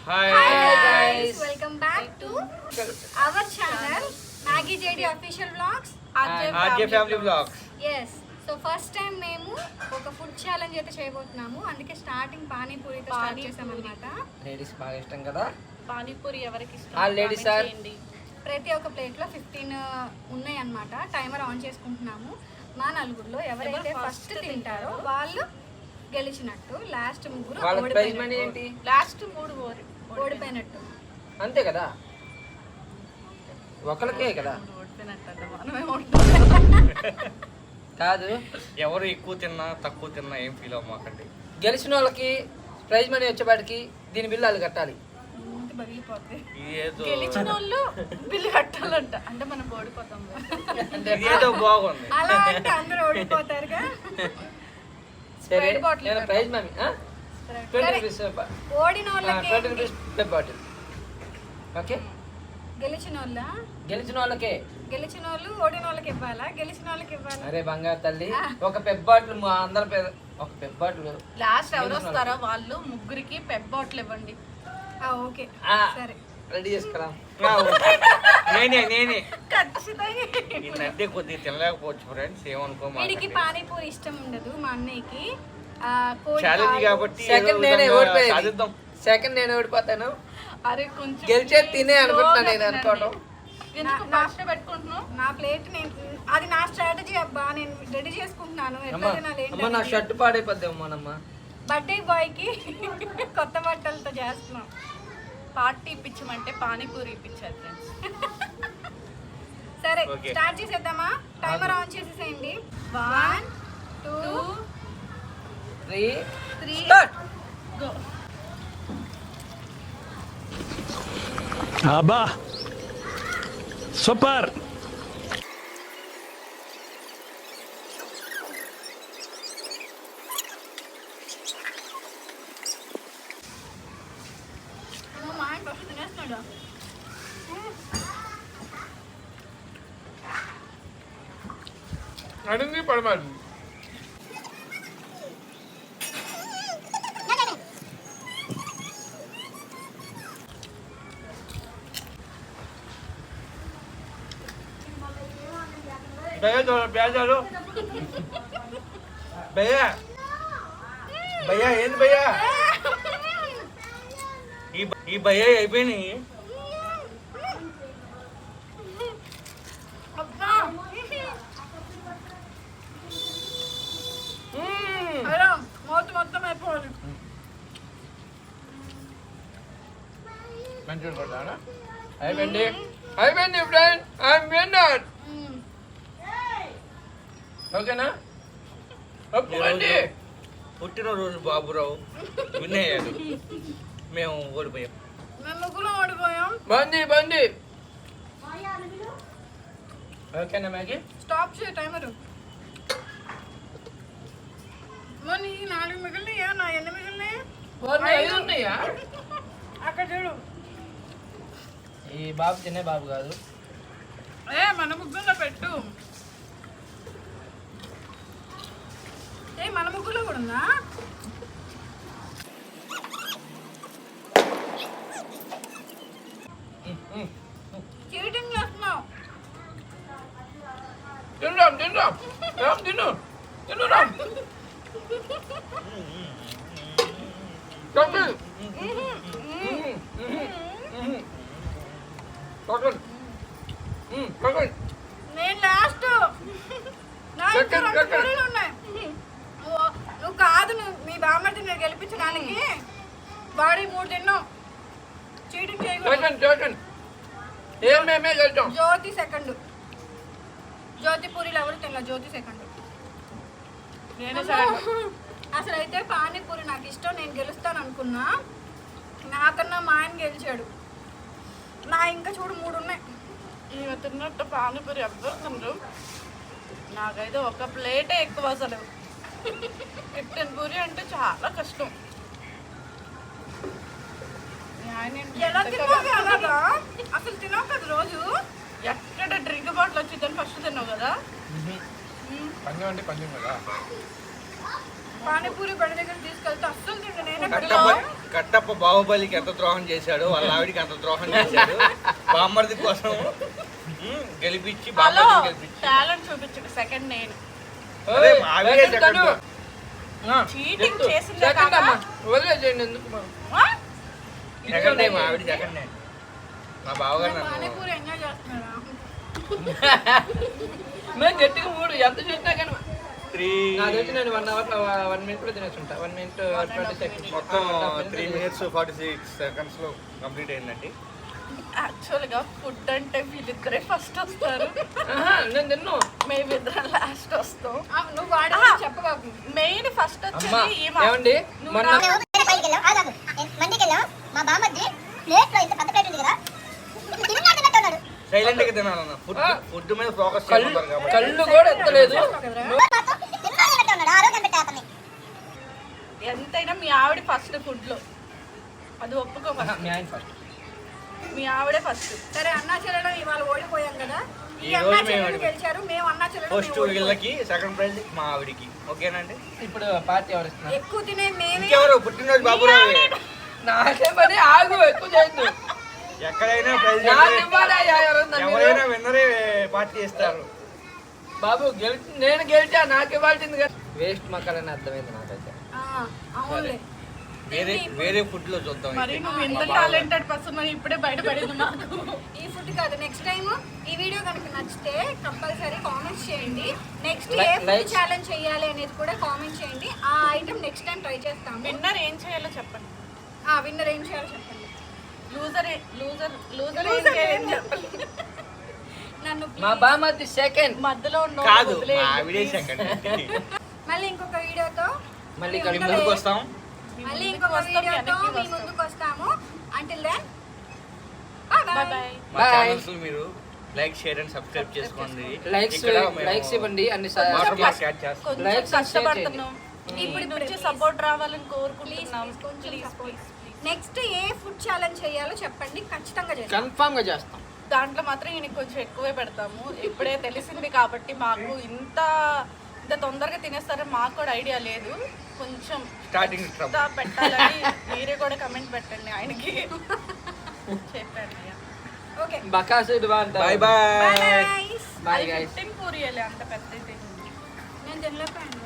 Hi guys, welcome back to our channel Maggie JD Official Vlogs. RJ Family Vlogs. Yes. So first time మేము ఒక food challenge అయితే చేయబోతున్నాము. అందుకే starting పానీపూరితో start చేసామన్నమాట. Ladies బాగా ఇష్టం కదా పానీపూరి ఎవరికి ఇష్టం? ఆ లేడీస్ సార్ ప్రతి ఒక్క ప్లేట్లో 15 ఉన్నాయి అన్నమాట. టైమర్ ఆన్ చేసుకుంటున్నాము. మా నలుగురిలో ఎవరైతే ఫస్ట్ తింటారో వాళ్ళు గెలిచినట్టు. లాస్ట్ ముగ్గురు లాస్ట్ 3 ఓడిపోయినట్టు. అంతే కదా, ఒకరికే కదా కాదు. ఎవరు ఎక్కువ తిన్నా తక్కువ తిన్నా ఏం ఫీల్ అవ్వమాకండి. గెలిచిన వాళ్ళకి ప్రైజ్ మనీ వచ్చేపాటికి దీని బిల్లు వాళ్ళు కట్టాలి. గెలిచిన వాళ్ళు బిల్లు కట్టాలంట. అంటే మనం ఓడిపోతాం. ఏదో బాగుంది. అలా అంటే అందరూ ఓడిపోతారుగా. సరే, నేను ప్రైజ్ మనీ 20 రూపీస్ ఓడిన వాళ్ళకి 20 రూపీస్ పెప్ బాటిల్. ఓకే, గెలిచిన వాళ్ళకే. గెలిచిన వాళ్ళు ఓడిన వాళ్ళకి ఇవ్వాలా? గెలిచిన వాళ్ళకి ఇవ్వాలా? అరే బంగారు తల్లి, ఒక పెప్ బాటిల్ అందరి ఒక పెప్ బాటిల్. లాస్ట్ ఎవరు వస్తారో వాళ్ళు ముగ్గురికి పెప్ బాటిల్ ఇవ్వండి. ఓకే సరే, రెడీ చేసుకురా. నేనే ఖచ్చితంగా. ఈ మధ్య కొద్దిగా తినలేకపోవచ్చు ఫ్రెండ్స్, ఏమనుకోమా. వీడికి పానీపూరి ఇష్టం ఉండదు. మా అన్నయ్యకి ఛాలెంజ్ కాబట్టి సెకండ్ నేనే ఓడిపోతాను. అరే కొంచెం గెలిచే తినే అనుకుంటున్నా నేను అనుకోవడం. పెట్టుకుంటున్నావు నా ప్లేట్ అది నా స్ట్రాటజీ అబ్బా. నేను రెడీ చేసుకుంటున్నాను. అమ్మ నా షర్ట్ పాడైపోద్ది అమ్మానమ్మ. బర్త్డే బాయ్ కి కొత్త బట్టలతో చేస్తున్నాం. పార్టీ ఇప్పించమంటే పానీపూరి ఇప్పించారు ఫ్రెండ్స్. సరే స్టార్ట్ చేసేద్దామా? టైమర్ ఆన్ చేసేసేయండి. 1 2 3 స్టార్ట్. గో. అబ్బా సూపర్. అడిగి పడమాలి. భయ్యా భయ్యా ఏంది భయ్యా? ఈ భయ్యా అయిపోయినాయి. మొత్తం అయిపోవాలి. మంచిగా కొట్టానా? అయిపోయింది ఫ్రెండ్. I'm winner. ఓకేనా? ఒప్పుకోండి. పుట్టినరోజు బాబురావు వినయ్యాడు, మేము ఓడిపోయాం. మేము ముగ్గురు ఓడిపోయాం. బంది ఓకేనా మ్యాగీ? స్టాప్ చేయ టైమరు. మరి 4 మిగిలినాయా? నా ఎన్ని మిగిలినాయి? 5 ఉన్నాయా? అక్కడ చూడు. ఈ బాబు తినే బాబు కాదు. మన ముగ్గురులో పెట్టు. మన ముగ్గురులో కూడా ఉందా? చీటింగ్ చేస్తున్నావు. తిను. నేను లాస్ట్. ఉన్నాయి. నువ్వు కాదు, మీ బామ్మర్ది నేను గెలిపించడానికి బాడీ 3 తిన్నావు. చీటింగ్ చేయకూడదు. జ్యోతి సెకండ్. జ్యోతి పూరీలు ఎవరు తినలేదు. జ్యోతి సెకండ్. అసలు అయితే పానీపూరి నాకు ఇష్టం. నేను గెలుస్తాను అనుకున్నా. నాకన్నా మా ఆయన గెలిచాడు. నా ఇంకా చూడు 3 ఉన్నాయి. ఇవి తిన్నట్టు పానీపూరి ఎవ్వరు తినరు. నాకైతే ఒక ప్లేటే ఎక్కువ. అసలు 15 పూరి అంటే చాలా కష్టం. ఎలా తిన్నావు అలాగా? అసలు తిన్నావు కదా రోజు. ఎక్కడ డ్రింక్ బాటిల్ వచ్చి ఫస్ట్ తిన్నావు కదా. పందెం అంటే పందెం కదా. పానీపూరి బడి దగ్గర తీసుకెళ్తే అస్సలు తింటా. నేనే కట్టప్ప బాహుబలికి ఎంత ద్రోహం చేశాడు, వాళ్ళ ఆవిడికి అంత ద్రోహం చేశాడు. బామ్మర్ది కోసం గెలిపించి హలో బామ్మర్దిని గెలిపించి టాలెంట్ చూపించండి సెకండ్ నేను అదే మా ఆవిడే second. చీటింగ్ చేసిందే కాక వదిలేసేయండి ఎందుకు మనం ఆ? సెకండ్ మా ఆవిడ సెకండ్ మా బావగారు నన్ను పానీపూరి ఎంజాయ్ చేస్తున్నారా? మేము గట్టిగా 3 ఎంత చేసినా కానీ 3 నాకు వచ్చి నేను 1 అవర్ 1 మినిట్ లో తినేస్తుంటా 1 మినిట్ 20 సెకండ్స్ మొత్తం 3 minutes 46 seconds లో కంప్లీట్ అయిందండి. యాక్చువల్గా ఫుడ్ అంటే వీళ్ళిద్దరే ఫస్ట్ వస్తారు, నేను తిన్ను మేమిద్దరం లాస్ట్ వస్తాం. ఆ, నువ్వు వాడే చెప్పబాకు. మెయిన్ ఫస్ట్ అమ్మా వచ్చేది ఈమె. ఏమండి మొన్న మా బామ్మద్ది ప్లేట్ లో ఇంత పెద్ద ప్లేట్ ఉంది కదా తిన్నాడు సైలెంట్ గా తినాలన్న ఫుడ్ మీద ఫోకస్ కళ్ళు చేస్తారు కాబట్టి కళ్ళు కూడా ఎత్తలేదు ఆరోగ్యం పెట్టే అతన్ని ఎంతైనా మీ ఆవిడ ఫస్ట్ ఫుడ్ లో, అది ఒప్పుకో first. మీ ఆయన ఫస్ట్ మీ ఆవిడే ఫస్ట్. సరే అన్నా చెల్లెడం ఇవాళ ఓడిపోయాం కదా, ఈ ఈ అన్నా రోజు మేము చెల్లెలు ఓడిపోయాం. గెలిచారు, మేము అన్నా చెల్లెడం ఫస్ట్ మేము ఓడిపోయాం. వీళ్ళకి సెకండ్ ప్రైజ్ మా ఆవిడికి. ఓకేనండి. ఇప్పుడు పార్టీ ఎవరు ఇస్తున్నారు ఎక్కువ తినే మేమే. ఇంకెవరు పుట్టినరోజు బాబురావు నాకే పని ఆగు ఎక్కువ చేయొద్దు ఎక్కడైనా ప్రైజ్ నాకు ఇవ్వాలయ్యా ఎవరన్నా మీరు. ఎవరైనా విన్నరే పార్టీ ఇస్తారు. బాబు నేను గెలిచా నాకు ఇవ్వాల్సింది కదా వేస్ట్ మక్కలని అర్థమైంది నాకైతే ఆ, అవునులే. వేరే ఫుడ్ లో చూద్దాం మరి అయితే. నువ్వు ఎంత టాలెంటెడ్ పర్సన్ మరి ఇప్పుడే బయటపడింది మాకు. ఈ ఫుడ్ కాదు, నెక్స్ట్ టైం ఈ వీడియో కనుక నచ్చితే కంపల్సరీ కామెంట్స్ చేయండి. నెక్స్ట్ ఏ ఫుడ్ Like- ఛాలెంజ్ చేయాలి అనేది కూడా కామెంట్ చేయండి. ఆ ఐటమ్ నెక్స్ట్ టైం ట్రై చేస్తాము. విన్నర్ ఏం చేయాలో చెప్పండి. విన్నర్ ఏం చేయాలో చెప్పండి. లూజర్ లూజర్ ఏం Loser చేయాలని ఏం చెప్పండి. నన్ను మా బామ్మది సెకండ్ మధ్యలో ఉన్న కాదు మా వదిలేయండి, ఆవిడే please. సెకండ్. మళ్ళీ ఇంకొక వీడియోతో మళ్ళీ మీ కలిపి ముందరే- ముందుకు వస్తాం. మళ్ళీ ముందుకు ఇంకొక వస్తాం, వీడియోతో వెనక్కి మీ వస్తాం. ముందుకు వస్తాము. Until then Bye bye bye. మా Bye. ఛానల్స్ మీరు లైక్ షేర్ అండ్ సబ్స్క్రైబ్ చేసుకోండి. లైక్స్ ఇక్కడ మేము లైక్స్ ఇవ్వండి అన్ని వాటర్ గ్లాస్ యాడ్ చేస్తాం. కొంచెం Likes and share కష్టపడుతున్నాం. ఇప్పుడు నుంచి సపోర్ట్ రావాలని కోరుకుంటున్నాం. నెక్స్ట్ ఏ ఫుడ్ ఛాలెంజ్ చేయాలో చెప్పండి, ఖచ్చితంగా చేస్తాం. కన్ఫామ్ గా చేస్తాం దాంట్లో మాత్రం ఈయనకి కొంచెం ఎక్కువే పెడతాము. ఇప్పుడే తెలిసింది కాబట్టి మాకు ఇంత తొందరగా తినేస్తారని మాకు కూడా ఐడియా లేదు. కొంచెం Starting extra trouble. పెట్టాలని మీరే కూడా కమెంట్ పెట్టండి ఆయనకి చెప్పండి. ఓకే బకాసుడు బాగుంటారు బాయ్ బాయ్. బాయ్ బాయ్ అది గైస్ 15 పూరియలే అంత పెద్దది. నేను తినలేకపోయాను.